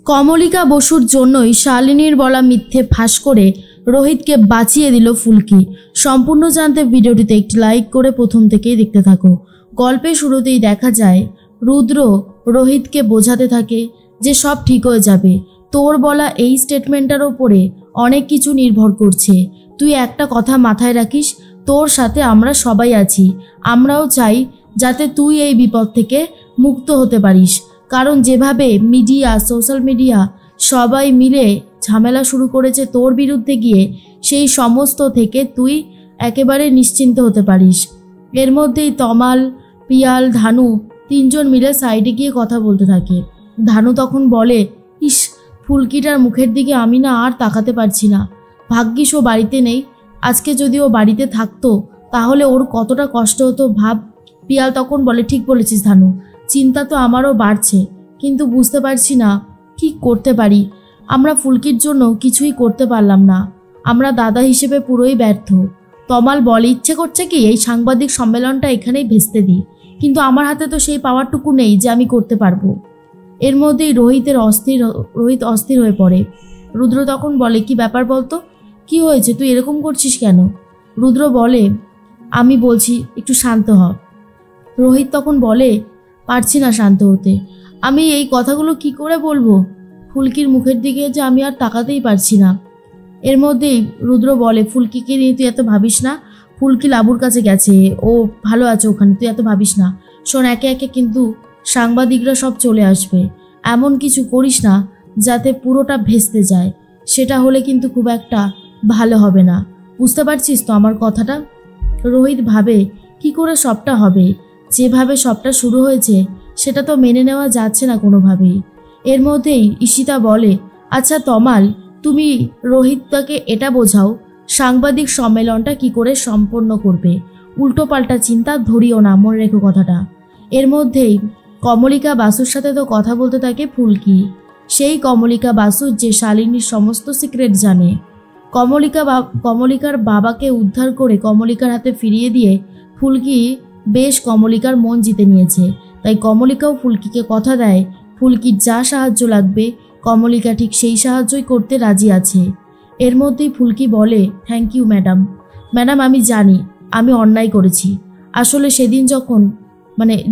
কমলিকা বসুর জন্যই শালিনীর বলা মিথ্যে ফাঁস করে রোহিতকে বাঁচিয়ে দিল ফুলকি। সম্পূর্ণ জানতে ভিডিওটিতে একটি লাইক করে প্রথম থেকেই দেখতে থাকো। গল্পের শুরুতেই দেখা যায় রুদ্র রোহিতকে বোঝাতে থাকে যে সব ঠিক হয়ে যাবে। তোর বলা এই স্টেটমেন্টটার ওপরে অনেক কিছু নির্ভর করছে। তুই একটা কথা মাথায় রাখিস, তোর সাথে আমরা সবাই আছি। আমরাও চাই যাতে তুই এই বিপদ থেকে মুক্ত হতে পারিস। কারণ যেভাবে মিডিয়া, সোশ্যাল মিডিয়া সবাই মিলে ঝামেলা শুরু করেছে তোর বিরুদ্ধে গিয়ে, সেই সমস্ত থেকে তুই একেবারে নিশ্চিন্ত হতে পারিস। এর মধ্যেই তমাল, পিয়াল, ধানু তিনজন মিলে সাইডে গিয়ে কথা বলতে থাকে। ধানু তখন বলে, ইস, ফুলকিটার মুখের দিকে আমি না আর তাকাতে পারছি না। ভাগ্যিস ও বাড়িতে নেই। আজকে যদি ও বাড়িতে থাকতো তাহলে ওর কতটা কষ্ট হতো ভাব। পিয়াল তখন বলে, ঠিক বলেছিস ধানু, চিন্তা তো আমারও বাড়ছে, কিন্তু বুঝতে পারছি না কি করতে পারি। আমরা ফুলকির জন্য কিছুই করতে পারলাম না। আমরা দাদা হিসেবে পুরোই ব্যর্থ। তমাল বলে, ইচ্ছে করছে কি এই সাংবাদিক সম্মেলনটা এখানেই ভেস্তে দিই, কিন্তু আমার হাতে তো সেই পাওয়ারটুকু নেই যে আমি করতে পারবো। এর মধ্যেই রোহিত অস্থির হয়ে পড়ে। রুদ্র তখন বলে, কি ব্যাপার বলতো, কি হয়েছে, তুই এরকম করছিস কেন? রুদ্র বলে, আমি বলছি একটু শান্ত হ। রোহিত তখন বলে, পারছি না শান্ত হতে। আমি এই কথাগুলো কি করে বলবো? ফুলকির মুখের দিকে যে আমি আর তাকাতেই পারছি না। এর মধ্যেই রুদ্র বলে, ফুলকিকে নিয়ে তুই এত ভাবিস না। ফুলকি লাবুর কাছে গেছে, ও ভালো আছে ওখানে, তুই এত ভাবিস না। শোন, একে একে কিন্তু সাংবাদিকরা সব চলে আসবে। এমন কিছু করিস না যাতে পুরোটা ভেস্তে যায়। সেটা হলে কিন্তু খুব একটা ভালো হবে না। বুঝতে পারছিস তো আমার কথাটা? রোহিত ভাবে, কি করে সবটা হবে? যেভাবে সবটা শুরু হয়েছে সেটা তো মেনে নেওয়া যাচ্ছে না কোনোভাবেই। এর মধ্যেই ঈশিতা বলে, আচ্ছা তমাল, তুমি রোহিতকে এটা বোঝাও সাংবাদিক সম্মেলনটা কি করে সম্পন্ন করবে। উল্টো পাল্টা চিন্তা ধরিও না, মনে রেখো কথাটা। এর মধ্যেই কমলিকা বাসুর সাথে তো কথা বলতে থাকে ফুলকি। সেই কমলিকা বাসু যে শালিনীর সমস্ত সিক্রেট জানে। কমলিকার বাবাকে উদ্ধার করে কমলিকার হাতে ফিরিয়ে দিয়ে ফুলকি বেশ কমলিকার মন জিতে নিয়েছে। তাই কমলিকাও ফুলকিকে কথা দেয় ফুলকির যা সাহায্য লাগবে কমলিকা ঠিক সেই সাহায্যই করতে রাজি আছে। এর মধ্যেই ফুলকি বলে, থ্যাংক ইউ ম্যাডাম, আমি জানি আমি অন্যায় করেছি। আসলে সেদিন যখন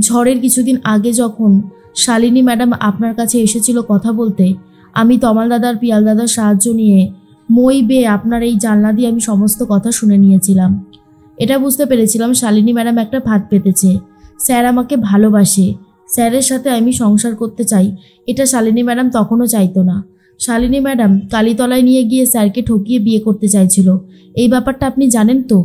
ঝড়ের কিছুদিন আগে যখন শালিনী ম্যাডাম আপনার কাছে এসেছিল কথা বলতে, আমি তমাল দাদার, পিয়াল দাদার সাহায্য নিয়ে মই বেয়ে আপনার এই জানলা দিয়ে আমি সমস্ত কথা শুনে নিয়েছিলাম। এটা বুঝতে পেরেছিলাম শালিনী ম্যাডাম একটা ফাঁদ পেতেছে। স্যার আমাকে ভালোবাসে, স্যারের সাথে আমি সংসার করতে চাই, এটা শালিনী ম্যাডাম তখনও চাইতো না। শালিনী ম্যাডাম কালীতলায় নিয়ে গিয়ে স্যারকে ঠকিয়ে বিয়ে করতে চাইছিল। এই ব্যাপারটা আপনি জানেন তো?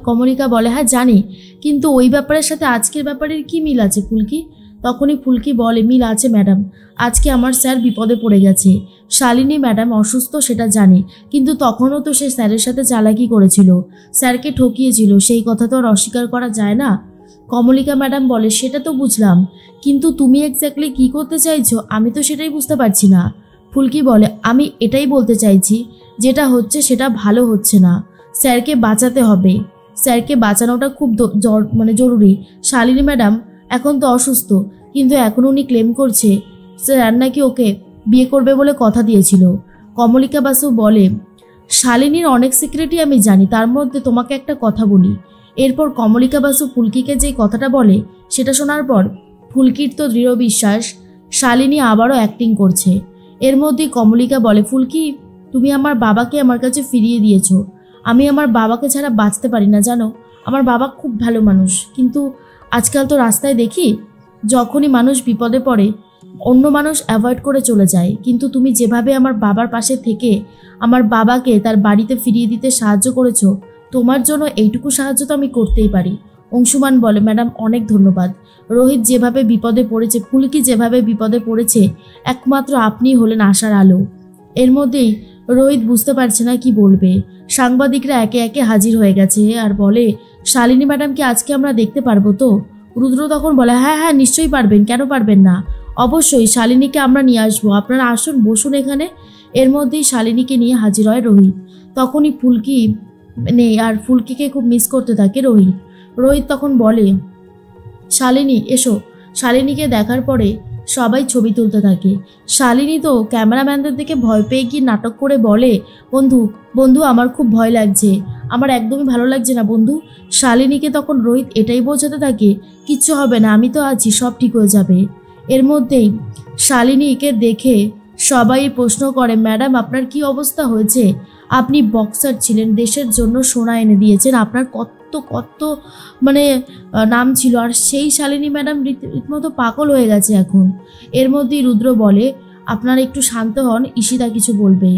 কমলিকা বলে, হ্যাঁ জানি, কিন্তু ওই ব্যাপারের সাথে আজকের ব্যাপারের কি মিল আছে ফুলকি? তখনই ফুলকি বলে, মিল আছে ম্যাডাম। আজকে আমার স্যার বিপদে পড়ে গেছে। শালিনী ম্যাডাম অসুস্থ সেটা জানি, কিন্তু তখনও তো সে স্যারের সাথে চালাকি করেছিল, স্যারকে ঠকিয়েছিল, সেই কথা তো আর অস্বীকার করা যায় না। কমলিকা ম্যাডাম বলে, সেটা তো বুঝলাম, কিন্তু তুমি এক্স্যাক্টলি কি করতে চাইছো আমি তো সেটাই বুঝতে পারছি না। ফুলকি বলে, আমি এটাই বলতে চাইছি, যেটা হচ্ছে সেটা ভালো হচ্ছে না। স্যারকে বাঁচাতে হবে, স্যারকে বাঁচানোটা খুব জরুরি। শালিনী ম্যাডাম এখন তো অসুস্থ, কিন্তু এখন উনি ক্লেম করছে স্যার নাকি ওকে বিয়ে করবে বলে কথা দিয়েছিল। কমলিকা বাসু বলে, শালিনীর অনেক সিক্রেটই আমি জানি, তার মধ্যে তোমাকে একটা কথা বলি। এরপর কমলিকা বাসু ফুলকিকে যে কথাটা বলে সেটা শোনার পর ফুলকির তো দৃঢ় বিশ্বাস শালিনী আবারও অ্যাক্টিং করছে। এর মধ্যেই কমলিকা বলে, ফুলকি, তুমি আমার বাবাকে আমার কাছে ফিরিয়ে দিয়েছো। আমি আমার বাবাকে ছাড়া বাঁচতে পারি না জানো। আমার বাবা খুব ভালো মানুষ, কিন্তু আজকাল তো রাস্তায় দেখি যখনই মানুষ বিপদে পড়ে অন্য মানুষ অ্যাভয়েড করে চলে যায়, কিন্তু তুমি যেভাবে আমার বাবার পাশে থেকে আমার বাবাকে তার বাড়িতে ফিরিয়ে দিতে সাহায্য করেছো, তোমার জন্য এইটুকু সাহায্য তো আমি করতেই পারি। অংশুমান বলে, ম্যাডাম অনেক ধন্যবাদ। রোহিত যেভাবে বিপদে পড়েছে, ফুলকি যেভাবে বিপদে পড়েছে, একমাত্র আপনিই হলেন আশার আলো। এর মধ্যেই রোহিত বুঝতে পারছে না কি বলবে। সাংবাদিকরা একে একে হাজির হয়ে গেছে আর বলে, শালিনী ম্যাডামকে আজকে আমরা দেখতে পারবো তো? রুদ্র তখন বলে, হ্যাঁ হ্যাঁ নিশ্চয়ই পারবেন, কেন পারবেন না, অবশ্যই শালিনীকে আমরা নিয়ে আসবো, আপনারা আসুন, বসুন এখানে। এর মধ্যেই শালিনীকে নিয়ে হাজির হয় রোহিত। তখনই ফুলকি নেই আর ফুলকিকে খুব মিস করতে থাকে রোহিত তখন বলে, শালিনী এসো। শালিনীকে দেখার পরে সবাই ছবি তুলতে থাকে। শালিনী তো ক্যামেরাম্যানদের দেখে ভয় পেয়ে গিয়ে নাটক করে বলে, বন্ধু বন্ধু আমার খুব ভয় লাগছে, আমার একদমই ভালো লাগছে না বন্ধু। শালিনীকে তখন রোহিত এটাই বোঝাতে থাকে, কিচ্ছু হবে না, আমি তো আছি, সব ঠিক হয়ে যাবে। এর মধ্যেই শালিনীকে দেখে সবাই প্রশ্ন করে, ম্যাডাম আপনার কি অবস্থা হয়েছে? আপনি বক্সার ছিলেন, দেশের জন্য সোনা এনে দিয়েছেন, আপনার কত কত মানে নাম ছিল, আর সেই শালিনী ম্যাডাম রীতিমতো পাগল হয়ে গেছে এখন। এর মধ্যেই রুদ্র বলে, আপনারা একটু শান্ত হন, ঈশিতা কিছু বলবে।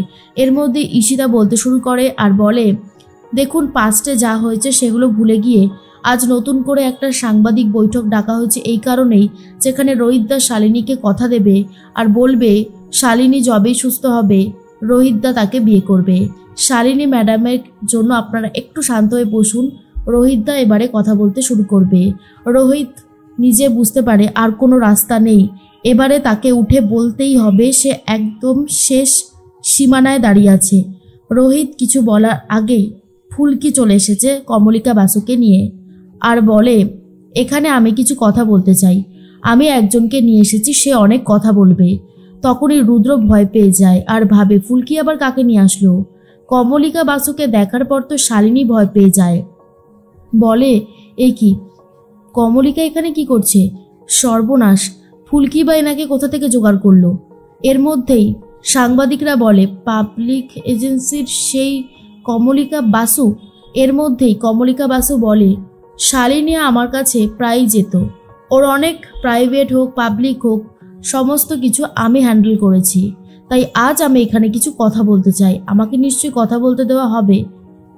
এর মধ্যে ঈশিতা বলতে শুরু করে আর বলে, দেখুন পাস্টে যা হয়েছে সেগুলো ভুলে গিয়ে আজ নতুন করে একটা সাংবাদিক বৈঠক ডাকা হয়েছে এই কারণেই, যেখানে রোহিতদা শালিনীকে কথা দেবে আর বলবে শালিনী যবেই সুস্থ হবে রোহিতদা তাকে বিয়ে করবে। শালিনী ম্যাডামের জন্য আপনারা একটু শান্ত হয়ে বসুন, রোহিতদা এবারে কথা বলতে শুরু করবে। রোহিত নিজে বুঝতে পারে আর কোনো রাস্তা নেই, এবারে তাকে উঠে বলতেই হবে, সে একদম শেষ সীমানায় দাঁড়িয়ে আছে। রোহিত কিছু বলার আগেই ফুলকি চলে এসেছে কমলিকা বাসুকে নিয়ে আর বলে, এখানে আমি কিছু কথা বলতে চাই, আমি একজনকে নিয়ে এসেছি, সে অনেক কথা বলবে। তখনই রুদ্র ভয় পেয়ে যায় আর ভাবে, ফুলকি আবার কাকে নিয়ে আসলো? কমলিকা বাসুকে দেখার পর তো শালিনী ভয় পেয়ে যায়, বলে, এই কি, কমলিকা এখানে কি করছে? সর্বনাশ, ফুলকি বা এনাকে কোথা থেকে জোগাড় করলো? এর মধ্যেই সাংবাদিকরা বলে, পাবলিক এজেন্সির সেই কমলিকা বাসু। এর মধ্যেই কমলিকা বাসু বলে, শালিনী আমার কাছে প্রায়ই যেত, ওর অনেক প্রাইভেট হোক পাবলিক হোক সমস্ত কিছু আমি হ্যান্ডেল করেছি, তাই আজ আমি এখানে কিছু কথা বলতে চাই, আমাকে নিশ্চয়ই কথা বলতে দেওয়া হবে।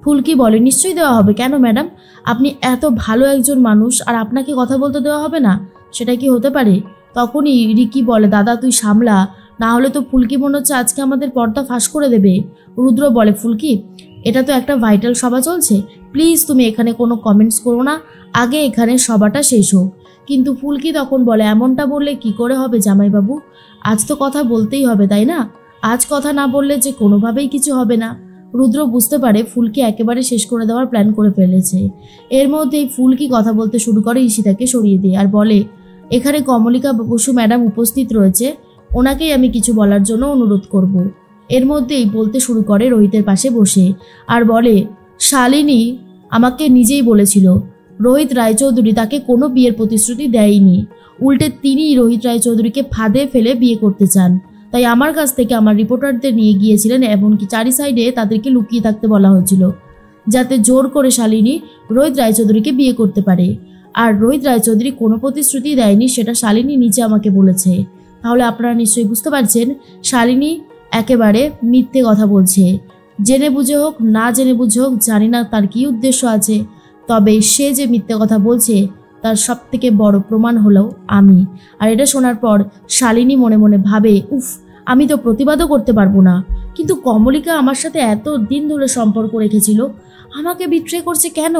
ফুলকি বলে, নিশ্চয়ই দেওয়া হবে, কেন ম্যাডাম, আপনি এত ভালো একজন মানুষ আর আপনাকে কথা বলতে দেওয়া হবে না, সেটা কি হতে পারে? তখনই রিকি বলে, দাদা তুই সামলা, না হলে তো ফুলকি মনে হচ্ছে আজকে আমাদের পর্দা ফাঁস করে দেবে। রুদ্র বলে, ফুলকি এটা তো একটা ভাইটাল সভা চলছে, প্লিজ তুমি এখানে কোনো কমেন্টস করো না, আগে এখানে সভাটা শেষ হোক। কিন্তু ফুলকি তখন বলে, এমনটা বললে কি করে হবে জামাইবাবু, আজ তো কথা বলতেই হবে তাই না, আজ কথা না বললে যে কোনোভাবেই কিছু হবে না। রুদ্র বুঝতে পারে ফুলকি একেবারে শেষ করে দেওয়ার প্ল্যান করে ফেলেছে। এর মধ্যেই ফুলকি কথা বলতে শুরু করে ঈশিতাকে সরিয়ে দিয়ে আর বলে, এখানে কমলিকা বসু ম্যাডাম উপস্থিত রয়েছে, ওনাকেই আমি কিছু বলার জন্য অনুরোধ করব। এর মধ্যেই বলতে শুরু করে রোহিতের পাশে বসে আর বলে, শালিনী আমাকে নিজেই বলেছিল রোহিত রায়চৌধুরী তাকে কোনো বিয়ের প্রতিশ্রুতি দেয়নি, উল্টে তিনিই রোহিত রায়চৌধুরীকে ফাঁদে ফেলে বিয়ে করতে চান, তাই আমার কাছ থেকে আমার রিপোর্টারদের নিয়ে গিয়েছিলেন, এমনকি চারি সাইডে তাদেরকে লুকিয়ে থাকতে বলা হয়েছিল, যাতে জোর করে শালিনী রোহিত রায়চৌধুরীকে বিয়ে করতে পারে। আর রোহিত রায়চৌধুরী কোনো প্রতিশ্রুতি দেয়নি, সেটা শালিনী নিজে আমাকে বলেছে। তাহলে আপনারা নিশ্চয়ই বুঝতে পারছেন শালিনী একেবারে মিথ্যে কথা বলছে, জেনে বুঝে হোক না জেনে বুঝে হোক, জানি না তার কি উদ্দেশ্য আছে, তবে সে যে মিথ্যে কথা বলছে তার সব থেকে বড় প্রমাণ হলো আমি। আর এটা শোনার পর শালিনী মনে মনে ভাবে, উফ, আমি তো প্রতিবাদও করতে পারবো না, কিন্তু কমলিকা আমার সাথে এত দিন ধরে সম্পর্ক রেখেছিল, আমাকে বিট্রে করছে কেন?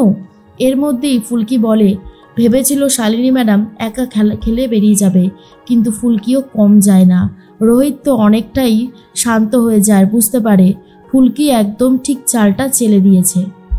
এর মধ্যেই ফুলকি বলে, ভেবেছিল শালিনী ম্যাডাম একা খেলে বেরিয়ে যাবে, কিন্তু ফুলকিও কম যায় না। রোহিত তো অনেকটাই শান্ত হয়ে যায়, বুঝতে পারে ফুলকি একদম ঠিক চালটা চেলে দিয়েছে।